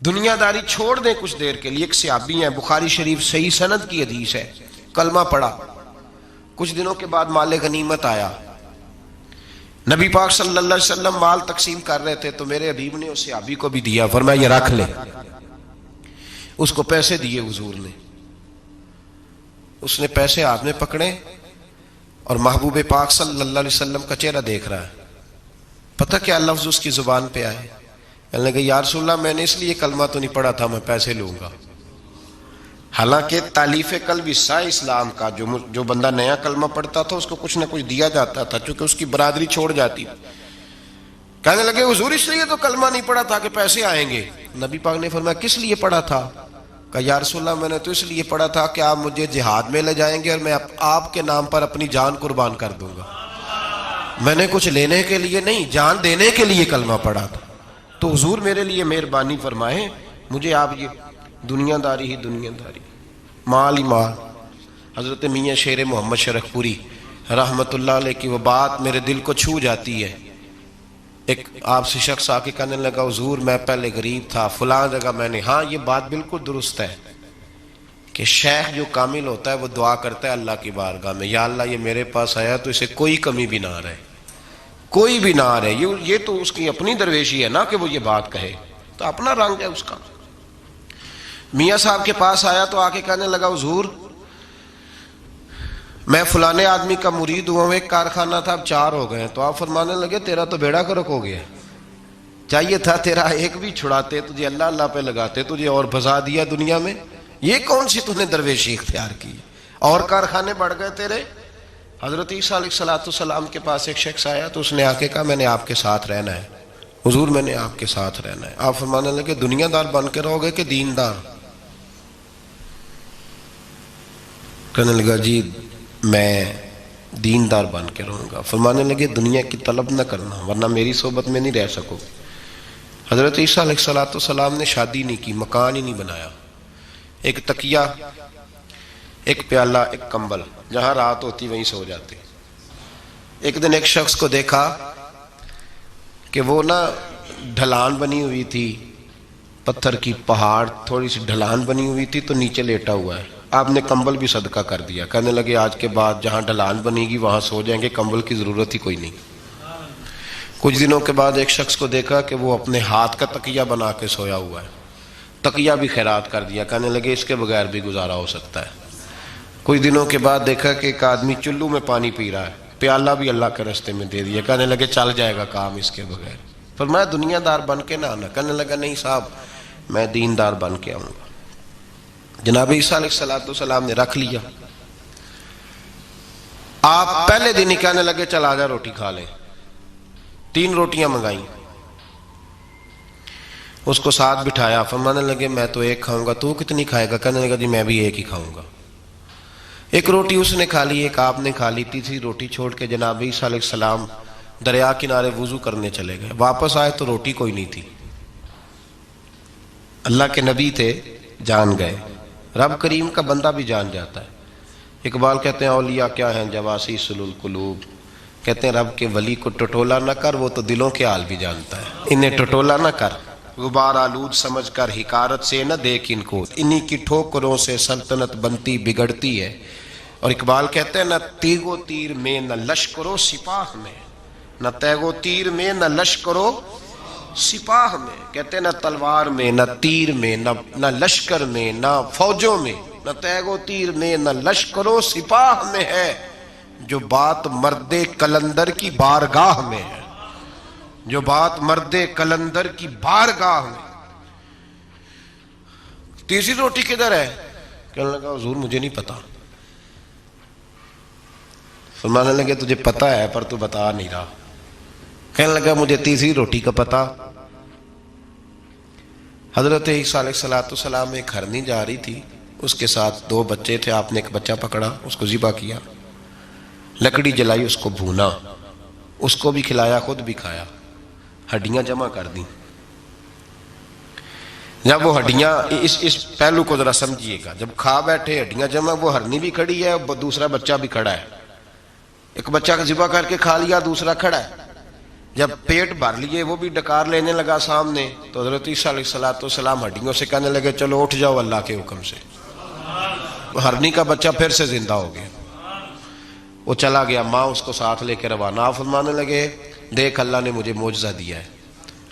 دنیا داری چھوڑ دیں کچھ دیر کے لیے. ایک صحابی ہیں، بخاری شریف صحیح سند کی حدیث ہے، کلمہ پڑھا، کچھ دنوں کے بعد مال غنیمت آیا. نبی پاک صلی اللہ علیہ وسلم مال تقسیم کر رہے تھے تو میرے حبیب نے اس صحابی کو بھی دیا، فرمایا یہ رکھ لے. اس کو پیسے دیے حضور نے. اس نے پیسے ہاتھ میں پکڑے اور محبوب پاک صلی اللہ علیہ وسلم کا چہرہ دیکھ رہا ہے. پتہ کیا لفظ اس کی زبان پہ آئے؟ کہنے لگے یا رسول اللہ میں نے اس لیے کلمہ تو نہیں پڑھا تھا میں پیسے لوں گا. حالانکہ تالیف قلب حصہ اسلام کا، جو بندہ نیا کلمہ پڑھتا تھا اس کو کچھ نہ کچھ دیا جاتا تھا چونکہ اس کی برادری چھوڑ جاتی. کہنے لگے حضور اس لیے تو کلمہ نہیں پڑھا تھا کہ پیسے آئیں گے. نبی پاک نے فرمایا کس لیے پڑھا تھا؟ کہا یا رسول اللہ میں نے تو اس لیے پڑھا تھا کہ آپ مجھے جہاد میں لے جائیں گے اور میں آپ کے نام پر اپنی جان قربان کر دوں گا. میں نے کچھ لینے کے لیے نہیں، جان دینے کے لیے کلمہ پڑھا تھا. تو حضور میرے لیے مہربانی فرمائیں، مجھے آپ یہ دنیا داری ہی دنیا داری، مال ہی مال. حضرت میاں شیر محمد شرف پوری رحمت اللہ علیہ کی وہ بات میرے دل کو چھو جاتی ہے. ایک آپ سے شخص آ کے کہنے لگا حضور میں پہلے غریب تھا فلاں جگہ میں نے. ہاں یہ بات بالکل درست ہے کہ شیخ جو کامل ہوتا ہے وہ دعا کرتا ہے اللہ کی بارگاہ میں، یا اللہ یہ میرے پاس آیا تو اسے کوئی کمی بھی نہ رہے، کوئی بھی نہ رہے. یہ تو اس کی اپنی درویشی ہے نا کہ وہ یہ بات کہے، تو اپنا رنگ ہے اس کا. میاں صاحب کے پاس آیا تو آ کے کہنے لگا حضور میں فلانے آدمی کا مرید ہوا ہوں، ایک کارخانہ تھا اب 4 ہو گئے. تو آپ فرمانے لگے تیرا تو بیڑا گرک ہو گیا، چاہیے تھا تیرا ایک بھی چھڑاتے، تجھے اللہ اللہ پہ لگاتے، تجھے اور بھسا دیا دنیا میں. یہ کون سی تُو نے درویشی اختیار کی، اور کارخانے بڑھ گئے تیرے. حضرت عیسیٰ علیہ السلام کے پاس ایک شخص آیا تو اس نے آ کے کہا میں نے آپ کے ساتھ رہنا ہے حضور، میں نے آپ کے ساتھ رہنا ہے. آپ فرمانے لگے دنیا دار بن کے رہو گے کہ دیندار؟ کہنے لگا جی میں دیندار بن کے رہوں گا. فرمانے لگے دنیا کی طلب نہ کرنا ورنہ میری صحبت میں نہیں رہ سکو. حضرت عیسیٰ علیہ السلام نے شادی نہیں کی، مکان ہی نہیں بنایا، ایک تکیہ، ایک پیالہ، ایک کمبل، جہاں رات ہوتی وہیں سو جاتے. ایک دن ایک شخص کو دیکھا کہ وہ ڈھلان بنی ہوئی تھی، پتھر کی پہاڑ تھوڑی سی ڈھلان بنی ہوئی تھی تو نیچے لیٹا ہوا ہے. آپ نے کمبل بھی صدقہ کر دیا. کہنے لگے آج کے بعد جہاں ڈھلان بنے گی وہاں سو جائیں گے، کمبل کی ضرورت ہی کوئی نہیں. کچھ دنوں کے بعد ایک شخص کو دیکھا کہ وہ اپنے ہاتھ کا تکیہ بنا کے سویا ہوا ہے، تکیہ بھی خیرات کر دیا. کہنے لگے اس کے بغیر بھی گزارا ہو سکتا ہے. کچھ دنوں کے بعد دیکھا کہ ایک آدمی چلو میں پانی پی رہا ہے، پیالہ بھی اللہ کے راستے میں دے دیا. کہنے لگے چل جائے گا کام اس کے بغیر. پر میں دنیا دار بن کے نہ آنا. کہنے لگا نہیں صاحب میں دیندار بن کے آؤں گا. جناب عیسیٰ علیہ السلام نے رکھ لیا. آپ پہلے دن ہی کہنے لگے چل آ جا روٹی کھا لیں. 3 روٹیاں منگائیں، اس کو ساتھ بٹھایا. فرمانے لگے میں تو ایک کھاؤں گا، تو کتنی کھائے گا؟ کہنے لگا جی میں بھی ایک ہی کھاؤں گا. ایک روٹی اس نے کھا لی، ایک آپ نے کھا لی. تیسری روٹی چھوڑ کے جناب عیسیٰ علیہ السلام دریا کنارے وضو کرنے چلے گئے. واپس آئے تو روٹی کوئی نہیں تھی. اللہ کے نبی تھے، جان گئے. رب کریم کا بندہ بھی جان جاتا ہے. اقبال کہتے ہیں اولیاء کیا ہیں جواسی سلول قلوب، کہتے ہیں رب کے ولی کو ٹٹولا نہ کر، وہ تو دلوں کے حال بھی جانتا ہے. انہیں ٹٹولا نہ کر، غبار آلود سمجھ کر حکارت سے نہ دیکھ ان کو، انہی کی ٹھوکروں سے سلطنت بنتی بگڑتی ہے. اور اقبال کہتے ہیں نہ تیگ و تیر میں نہ لشکرو سپاہ میں، نہ تیگ و تیر میں نہ لشکرو سپاہ میں. کہتے ہیں نہ تلوار میں نہ تیر میں نہ لشکر میں نہ فوجوں میں، نہ تیگ و تیر میں نہ لشکر و سپاہ میں ہے، جو بات مرد کلندر کی بارگاہ میں ہے، جو بات مرد کلندر کی بارگاہ میں. تیسری روٹی کدھر ہے؟ کہنے لگا حضور مجھے نہیں پتا. فرمانے لگے تجھے پتا ہے پر تو بتا نہیں رہا. کہنے لگا مجھے تیسری روٹی کا پتا. حضرت عیسیٰ علیہ السلام ایک ہرنی جا رہی تھی، اس کے ساتھ 2 بچے تھے. آپ نے ایک بچہ پکڑا، اس کو ذبح کیا، لکڑی جلائی، اس کو بھونا، اس کو بھی کھلایا، خود بھی کھایا، ہڈیاں جمع کر دیں. جب وہ ہڈیاں اس پہلو کو ذرا سمجھیے گا، جب کھا بیٹھے ہڈیاں جمع، وہ ہرنی بھی کھڑی ہے، دوسرا بچہ بھی کھڑا ہے. ایک بچہ کا ذبح کر کے کھا لیا، دوسرا کھڑا ہے. جب پیٹ بھر لیے وہ بھی ڈکار لینے لگا سامنے، تو حضرت عیسیٰ علیہ السلام ہڈیوں سے کہنے لگے چلو اٹھ جاؤ اللہ کے حکم سے۔ ہرنی کا بچہ پھر سے زندہ ہو گیا، وہ چلا گیا، ماں اس کو ساتھ لے کے روانہ، فرمانے لگے دیکھ اللہ نے مجھے معجزہ دیا ہے،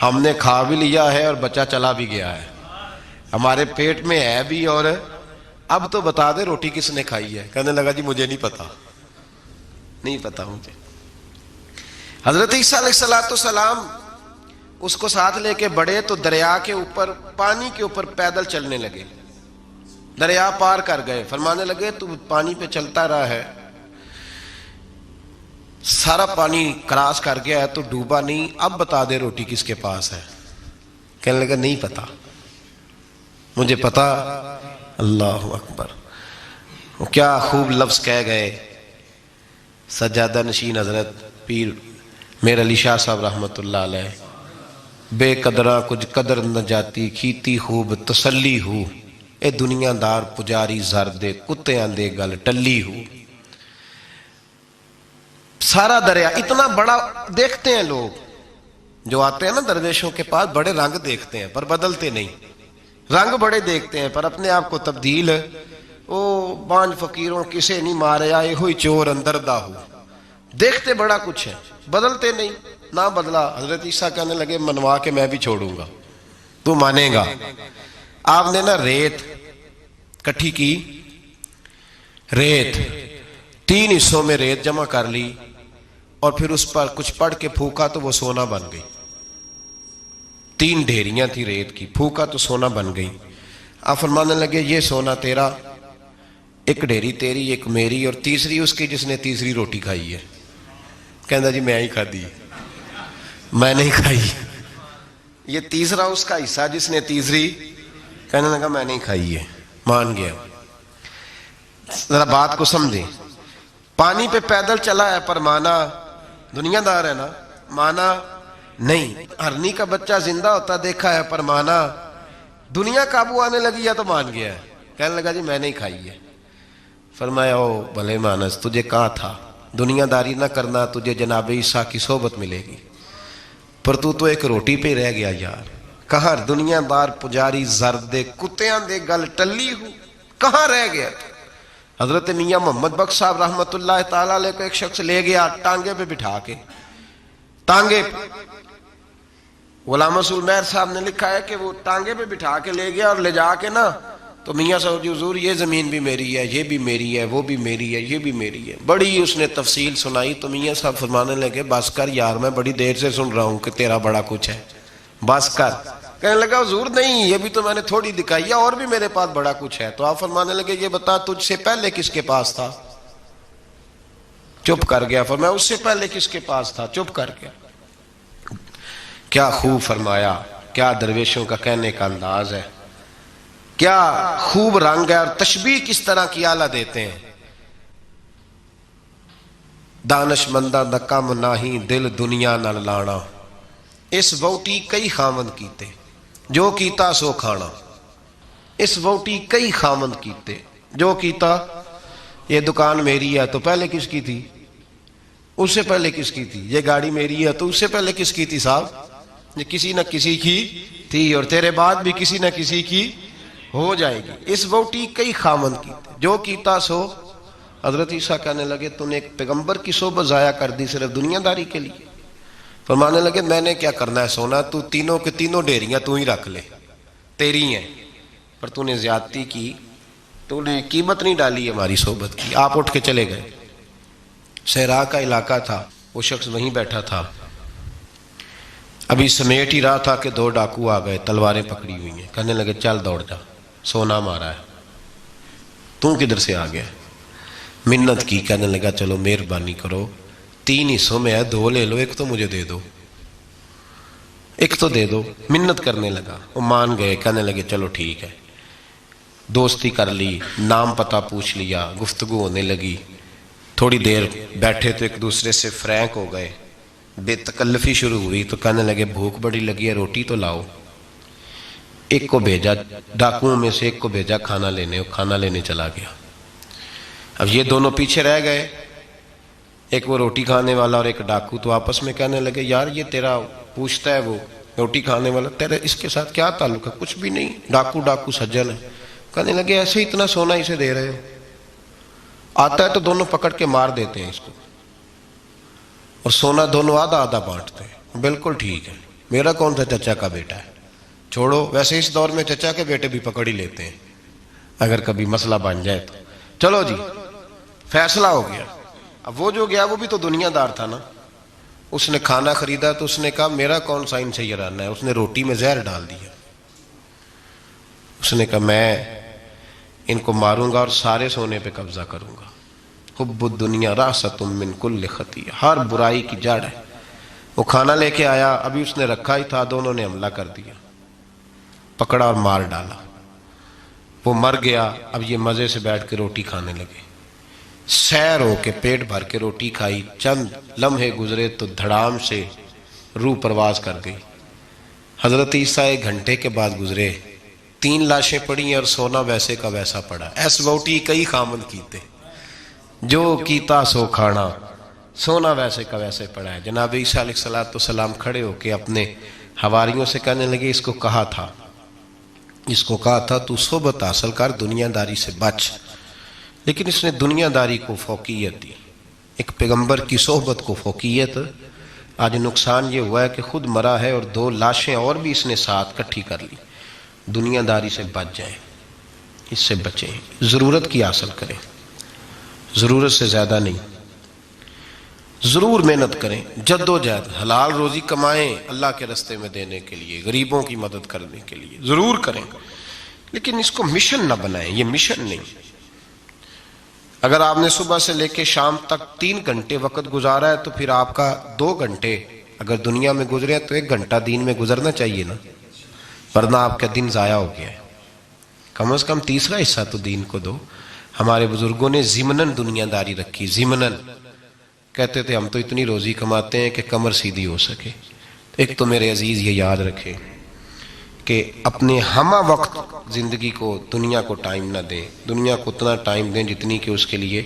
ہم نے کھا بھی لیا ہے اور بچہ چلا بھی گیا ہے، ہمارے پیٹ میں ہے بھی، اور اب تو بتا دے روٹی کس نے کھائی ہے؟ کہنے لگا جی مجھے نہیں پتا، نہیں پتا مجھے۔ حضرت عیسیٰ علیہ السلام اس کو ساتھ لے کے بڑھے تو دریا کے اوپر، پانی کے اوپر پیدل چلنے لگے، دریا پار کر گئے، فرمانے لگے تو پانی پہ چلتا رہا ہے، سارا پانی کراس کر گیا ہے تو ڈوبا نہیں، اب بتا دے روٹی کس کے پاس ہے؟ کہنے لگا نہیں پتا مجھے پتا۔ اللہ اکبر، وہ کیا خوب لفظ کہہ گئے سجادہ نشین حضرت پیر میر علی شاہ صاحب رحمت اللہ علیہ، بے قدراں کچھ قدر نہ جاتی، کھیتی خوب تسلی ہو، اے دنیا دار پجاری زر دے، کتیاں دے گل ٹلی ہو۔ سارا دریا اتنا بڑا دیکھتے ہیں لوگ جو آتے ہیں نا درویشوں کے پاس، بڑے رنگ دیکھتے ہیں پر بدلتے نہیں، رنگ بڑے دیکھتے ہیں پر اپنے آپ کو تبدیل، او بانج فقیروں کسے نہیں مارے آئے ہوئی چور اندر دا ہو، دیکھتے بڑا کچھ ہے بدلتے نہیں، نہ بدلا۔ حضرت عیسیٰ کہنے لگے منوا کے میں بھی چھوڑوں گا، تو مانے گا۔ آپ نے نا ریت کٹھی کی، ریت 3 حصوں میں ریت جمع کر لی اور پھر اس پر کچھ پڑھ کے پھونکا تو وہ سونا بن گئی، 3 ڈھیریاں تھی ریت کی، پھونکا تو سونا بن گئی۔ آپ فرمانے لگے یہ سونا تیرا، ایک ڈھیری تیری ایک میری، اور تیسری اس کی جس نے تیسری روٹی کھائی ہے۔ کہنا جی میں ہی کھا دی، میں نہیں کھائی، یہ تیسرا اس کا حصہ جس نے تیسری، کہنے لگا میں نہیں کھائی ہے، مان گیا۔ ذرا بات کو سمجھیں، پانی پہ پیدل چلا ہے پر مانا، دنیا دار ہے نا، مانا نہیں، ہرنی کا بچہ زندہ ہوتا دیکھا ہے پر مانا، دنیا قابو آنے لگی ہے تو مان گیا ہے، کہنے لگا جی میں نہیں کھائی ہے۔ فرمایا او بھلے مانس، تجھے کہا تھا دنیا داری نہ کرنا، تجھے جناب عیسیٰ کی صحبت ملے گی، پر تو ایک روٹی پہ رہ گیا یار، کہاں دنیا دار پجاری زرد دے کتیاں دے گل ٹلی ہو، کہاں رہ گیا؟ حضرت میاں محمد بخش صاحب رحمت اللہ تعالیٰ علیہ کو ایک شخص لے گیا ٹانگے پہ بٹھا کے، ٹانگے پہ، غلام رسول مہر صاحب نے لکھا ہے کہ وہ ٹانگے پہ بٹھا کے لے گیا اور لے جا کے نا، تو میاں صاحب جی حضور یہ زمین بھی میری ہے، یہ بھی میری ہے، وہ بھی میری ہے، یہ بھی میری ہے، بڑی اس نے تفصیل سنائی۔ تو میاں صاحب فرمانے لگے بس کر یار، میں بڑی دیر سے سن رہا ہوں کہ تیرا بڑا کچھ ہے، بس کر۔ کہنے لگا حضور نہیں، یہ بھی تو میں نے تھوڑی دکھائی ہے، اور بھی میرے پاس بڑا کچھ ہے۔ تو آپ فرمانے لگے یہ بتا تجھ سے پہلے کس کے پاس تھا؟ چپ کر گیا۔ فرمایا اس سے پہلے کس کے پاس تھا؟ چپ کر گیا۔ کیا خوب فرمایا، کیا درویشوں کا کہنے کا انداز ہے، کیا خوب رنگ ہے، اور تشبیہ کس طرح کی اعلیٰ دیتے ہیں۔ دانش مندہ دا کم ناہی دل دنیا نہ لانا، اس ووٹی کئی خامند کیتے جو کیتا سو کھانا، اس ووٹی کئی خامند کیتے جو کیتا۔ یہ دکان میری ہے تو پہلے کس کی تھی؟ اس سے پہلے کس کی تھی؟ یہ گاڑی میری ہے تو اس سے پہلے کس کی تھی صاحب؟ یہ کسی نہ کسی کی تھی، اور تیرے بعد بھی کسی نہ کسی کی ہو جائے گی۔ اس ووٹی کئی خامند کیتے جو کیتا سو۔ حضرت عیسیٰ کہنے لگے تو نے ایک پیغمبر کی صحبت ضائع کر دی صرف دنیا داری کے لیے؟ فرمانے لگے میں نے کیا کرنا ہے سونا، تو تینوں کے تینوں ڈیریاں تو ہی رکھ لے، تیری ہیں، پر تو نے زیادتی کی، تو نے قیمت نہیں ڈالی ہماری صحبت کی۔ آپ اٹھ کے چلے گئے۔ صحرا کا علاقہ تھا، وہ شخص وہیں بیٹھا تھا، ابھی سمیٹ ہی رہا تھا کہ 2 ڈاکو آ گئے، تلواریں پکڑی ہوئی ہیں، کہنے لگے چل دوڑ جا، سونا مارا ہے، تو کدھر سے آ گیا؟ منت کی، کہنے لگا چلو مہربانی کرو، 3 حصوں میں ہے، 2 لے لو، ایک تو مجھے دے دو، ایک تو دے دو۔ منت کرنے لگا، وہ مان گئے، کہنے لگے چلو ٹھیک ہے۔ دوستی کر لی، نام پتہ پوچھ لیا، گفتگو ہونے لگی، تھوڑی دیر بیٹھے تو ایک دوسرے سے فرینک ہو گئے، بے تکلفی شروع ہوئی، تو کہنے لگے بھوک بڑی لگی ہے، روٹی تو لاؤ۔ ایک کو بھیجا، ڈاکوؤں میں سے ایک کو بھیجا کھانا لینے، وہ کھانا لینے چلا گیا۔ اب یہ دونوں پیچھے رہ گئے، ایک وہ روٹی کھانے والا اور ایک ڈاکو، تو آپس میں کہنے لگے یار یہ تیرا پوچھتا ہے وہ روٹی کھانے والا، تیرے اس کے ساتھ کیا تعلق ہے؟ کچھ بھی نہیں، ڈاکو سجن ہے۔ کہنے لگے ایسے ہی اتنا سونا اسے دے رہے ہو، آتا ہے تو دونوں پکڑ کے مار دیتے ہیں اس کو، اور سونا دونوں آدھا آدھا بانٹتے ہیں۔ بالکل ٹھیک ہے، میرا کون سا چچا کا بیٹا ہے، چھوڑو، ویسے اس دور میں چچا کے بیٹے بھی پکڑ ہی لیتے ہیں اگر کبھی مسئلہ بن جائے تو۔ چلو جی، فیصلہ ہو گیا۔ اب وہ جو گیا وہ بھی تو دنیا دار تھا نا، اس نے کھانا خریدا تو اس نے کہا میرا کون سا ان سے یارانہ ہے، اس نے روٹی میں زہر ڈال دیا۔ اس نے کہا میں ان کو ماروں گا اور سارے سونے پہ قبضہ کروں گا۔ حب الدنیا راست من کل خطیہ، ہر برائی کی جڑ ہے۔ وہ کھانا لے کے آیا، ابھی اس نے رکھا ہی تھا، دونوں نے حملہ کر دیا، پکڑا اور مار ڈالا۔ وہ مر گیا، اب یہ مزے سے بیٹھ کے روٹی کھانے لگے، سیر ہو کے پیٹ بھر کے روٹی کھائی، چند لمحے گزرے تو دھڑام سے روح پرواز کر گئی۔ حضرت عیسیٰ 1 گھنٹے کے بعد گزرے، 3 لاشیں پڑی اور سونا ویسے کا ویسا پڑا۔ ایس ووٹی کئی خامن کیتے، جو کیتا سو کھانا، سونا ویسے کا ویسے پڑا ہے۔ جناب عیسیٰ علیہ السلام کھڑے ہو کے اپنے حواریوں سے کہنے لگے اس کو کہا تھا تو صحبت حاصل کر، دنیا داری سے بچ، لیکن اس نے دنیا داری کو فوقیت دی، ایک پیغمبر کی صحبت کو فوقیت۔ آج نقصان یہ ہوا ہے کہ خود مرا ہے اور 2 لاشیں اور بھی اس نے ساتھ کٹھی کر لی۔ دنیا داری سے بچ جائیں، اس سے بچیں، ضرورت کی حاصل کریں، ضرورت سے زیادہ نہیں۔ ضرور محنت کریں، جد و جہد، حلال روزی کمائیں اللہ کے راستے میں دینے کے لیے، غریبوں کی مدد کرنے کے لیے ضرور کریں، لیکن اس کو مشن نہ بنائیں، یہ مشن نہیں۔ اگر آپ نے صبح سے لے کے شام تک 3 گھنٹے وقت گزارا ہے تو پھر آپ کا 2 گھنٹے اگر دنیا میں گزرے تو 1 گھنٹہ دین میں گزرنا چاہیے نا، ورنہ آپ کا دن ضائع ہو گیا ہے۔ کم از کم تیسرا حصہ تو دین کو دو۔ ہمارے بزرگوں نے ضمناً دنیا داری رکھی، ضمناً کہتے تھے ہم تو اتنی روزی کماتے ہیں کہ کمر سیدھی ہو سکے۔ ایک تو میرے عزیز یہ یاد رکھیں کہ اپنے ہمہ وقت زندگی کو، دنیا کو ٹائم نہ دیں، دنیا کو اتنا ٹائم دیں جتنی کہ اس کے لیے۔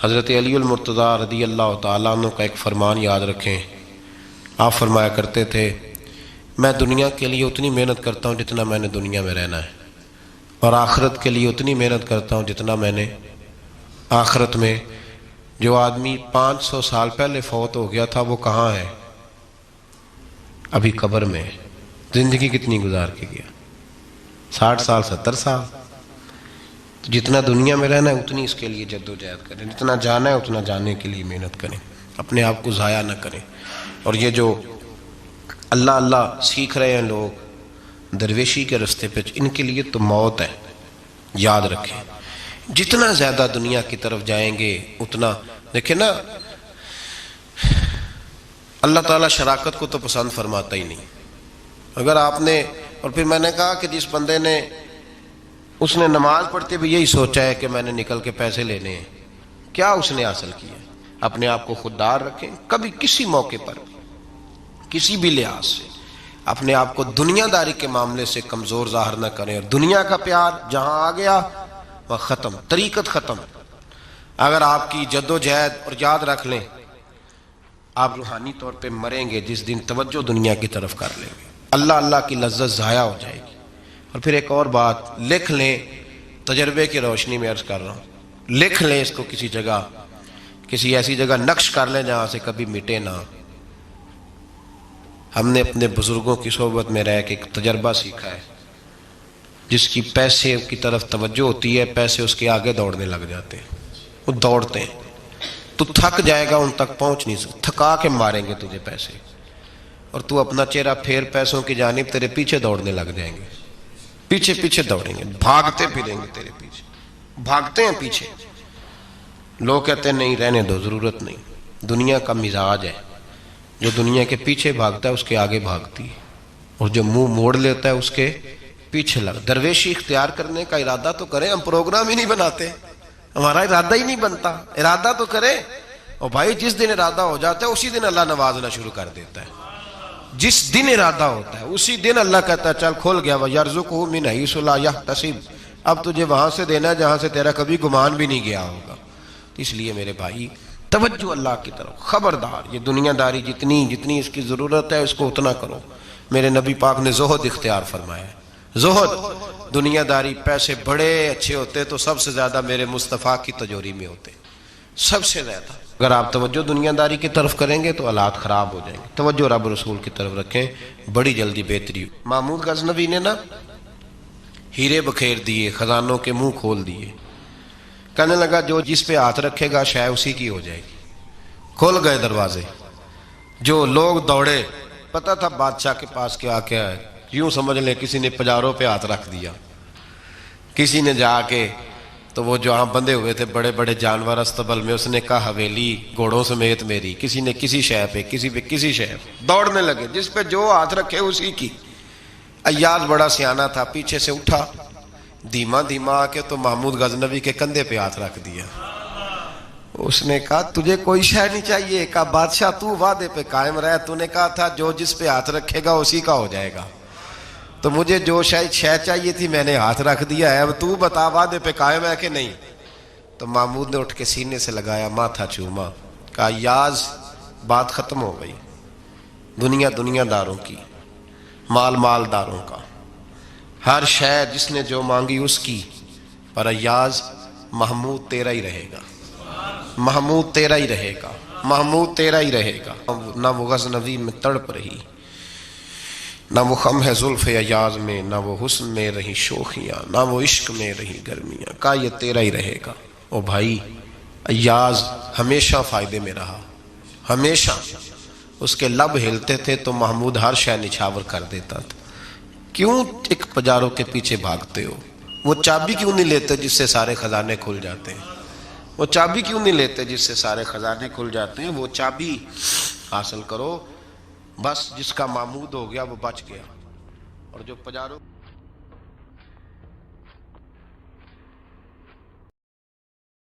حضرت علی المرتضیٰ رضی اللہ تعالیٰ عنہ کا ایک فرمان یاد رکھیں، آپ فرمایا کرتے تھے میں دنیا کے لیے اتنی محنت کرتا ہوں جتنا میں نے دنیا میں رہنا ہے، اور آخرت کے لیے اتنی محنت کرتا ہوں جتنا میں نے آخرت میں۔ جو آدمی 500 سال پہلے فوت ہو گیا تھا وہ کہاں ہے؟ ابھی قبر میں۔ زندگی کتنی گزار کے گیا؟ 60 سال 70 سال۔ جتنا دنیا میں رہنا ہے اتنی اس کے لیے جد و جہد کریں، جتنا جانا ہے اتنا جانے کے لیے محنت کریں، اپنے آپ کو ضائع نہ کریں۔ اور یہ جو اللہ اللہ سیکھ رہے ہیں لوگ درویشی کے راستے پہ، ان کے لیے تو موت ہے، یاد رکھیں۔ جتنا زیادہ دنیا کی طرف جائیں گے اتنا، دیکھیں نا، اللہ تعالیٰ شراکت کو تو پسند فرماتا ہی نہیں۔ اگر آپ نے، اور پھر میں نے کہا کہ جس بندے نے، اس نے نماز پڑھتے بھی یہی سوچا ہے کہ میں نے نکل کے پیسے لینے ہیں، کیا اس نے حاصل کیا؟ اپنے آپ کو خوددار رکھیں، کبھی کسی موقع پر کسی بھی لحاظ سے اپنے آپ کو دنیا داری کے معاملے سے کمزور ظاہر نہ کریں، اور دنیا کا پیار جہاں آ گیا وہ ختم، طریقت ختم۔ اگر آپ کی جد و جہد، اور یاد رکھ لیں آپ روحانی طور پہ مریں گے جس دن توجہ دنیا کی طرف کر لیں گے، اللہ اللہ کی لذت ضائع ہو جائے گی۔ اور پھر ایک اور بات لکھ لیں، تجربے کی روشنی میں عرض کر رہا ہوں، لکھ لیں اس کو کسی جگہ، کسی ایسی جگہ نقش کر لیں جہاں سے کبھی مٹے نہ۔ ہم نے اپنے بزرگوں کی صحبت میں رہ کے ایک تجربہ سیکھا ہے، جس کی پیسے کی طرف توجہ ہوتی ہے پیسے اس کے آگے دوڑنے لگ جاتے ہیں، وہ دوڑتے ہیں، تو تھک جائے گا، ان تک پہنچ نہیں سکتا، تھکا کے ماریں گے تجھے پیسے، اور تو اپنا چہرہ پھیر پیسوں کی جانب، تیرے پیچھے دوڑنے لگ جائیں گے، پیچھے پیچھے دوڑیں گے، بھاگتے پھریں گے تیرے پیچھے، بھاگتے ہیں پیچھے۔ لوگ کہتے ہیں نہیں رہنے دو، ضرورت نہیں۔ دنیا کا مزاج ہے، جو دنیا کے پیچھے بھاگتا ہے اس کے آگے بھاگتی ہے، اور جو منہ موڑ لیتا ہے اس کے پیچھے لگ۔ درویشی اختیار کرنے کا ارادہ تو کریں، ہم پروگرام ہی نہیں بناتے، ہمارا ارادہ ہی نہیں بنتا، ارادہ تو کریں۔ اور بھائی جس دن ارادہ ہو جاتا ہے اسی دن اللہ نوازنا شروع کر دیتا ہے، جس دن ارادہ ہوتا ہے اسی دن اللہ کہتا ہے چل کھول گیا، وَيَرْزُقُهُ مِنْ حَيْثُ لَا يَحْتَسِبُ، اب تجھے وہاں سے دینا ہے جہاں سے تیرا کبھی گمان بھی نہیں گیا ہوگا۔ اس لیے میرے بھائی توجہ اللہ کی طرف. خبردار یہ دنیا داری جتنی اس کی ضرورت ہے اس کو اتنا کرو. میرے نبی پاک نے زہد اختیار فرمایا ہے. زہد دنیا داری پیسے بڑے اچھے ہوتے تو سب سے زیادہ میرے مصطفیٰ کی تجوری میں ہوتے, سب سے زیادہ. اگر آپ توجہ دنیا داری کی طرف کریں گے تو حالات خراب ہو جائیں گے. توجہ رب رسول کی طرف رکھیں, بڑی جلدی بہتری. محمود غزنوی نے نا ہیرے بکھیر دیے, خزانوں کے منہ کھول دیے. کہنے لگا جو جس پہ ہاتھ رکھے گا شے اسی کی ہو جائے گی. کھول گئے دروازے, جو لوگ دوڑے, پتہ تھا بادشاہ کے پاس کیا ہے. یوں سمجھ لیں کسی نے پجاروں پہ ہاتھ رکھ دیا, کسی نے جا کے تو وہ جو ہاں بندھے ہوئے تھے بڑے بڑے جانور استبل میں, اس نے کہا حویلی گھوڑوں سمیت میری. کسی نے کسی شے پہ, کسی پہ کسی شے پہ. دوڑنے لگے, جس پہ جو ہاتھ رکھے اسی کی. ایاز بڑا سیانہ تھا, پیچھے سے اٹھا دھیما آ کے تو محمود غزنوی کے کندھے پہ ہاتھ رکھ دیا. اس نے کہا تجھے کوئی شے نہیں چاہیے؟ کہا بادشاہ تو وعدے پہ قائم رہ, تو نے کہا تھا جو جس پہ ہاتھ رکھے گا اسی کا ہو جائے گا. تو مجھے جو شے چاہیے تھی میں نے ہاتھ رکھ دیا ہے, اب تو بتا وعدے پہ قائم ہے کہ نہیں. تو محمود نے اٹھ کے سینے سے لگایا, ماتھا چوما, کہا یاز بات ختم ہو گئی. دنیا داروں کی, مال داروں کا, ہر شے جس نے جو مانگی اس کی. پر ایاز محمود تیرا ہی رہے گا, محمود تیرا ہی رہے گا, محمود تیرا ہی رہے گا. نہ وہ غزنوی میں تڑپ رہی, نہ وہ خم ہے زلف ایاز میں, نہ وہ حسن میں رہی شوخیاں, نہ وہ عشق میں رہی گرمیاں. کہا یہ تیرا ہی رہے گا. او بھائی ایاز ہمیشہ فائدے میں رہا, ہمیشہ. اس کے لب ہلتے تھے تو محمود ہر شے نچھاور کر دیتا تھا. کیوں ایک پجاروں کے پیچھے بھاگتے ہو؟ وہ چابی کیوں نہیں لیتے جس سے سارے خزانے کھل جاتے ہیں؟ وہ چابی کیوں نہیں لیتے جس سے سارے خزانے کھل جاتے ہیں؟ وہ چابی حاصل کرو. بس جس کا محمود ہو گیا وہ بچ گیا, اور جو پجاروں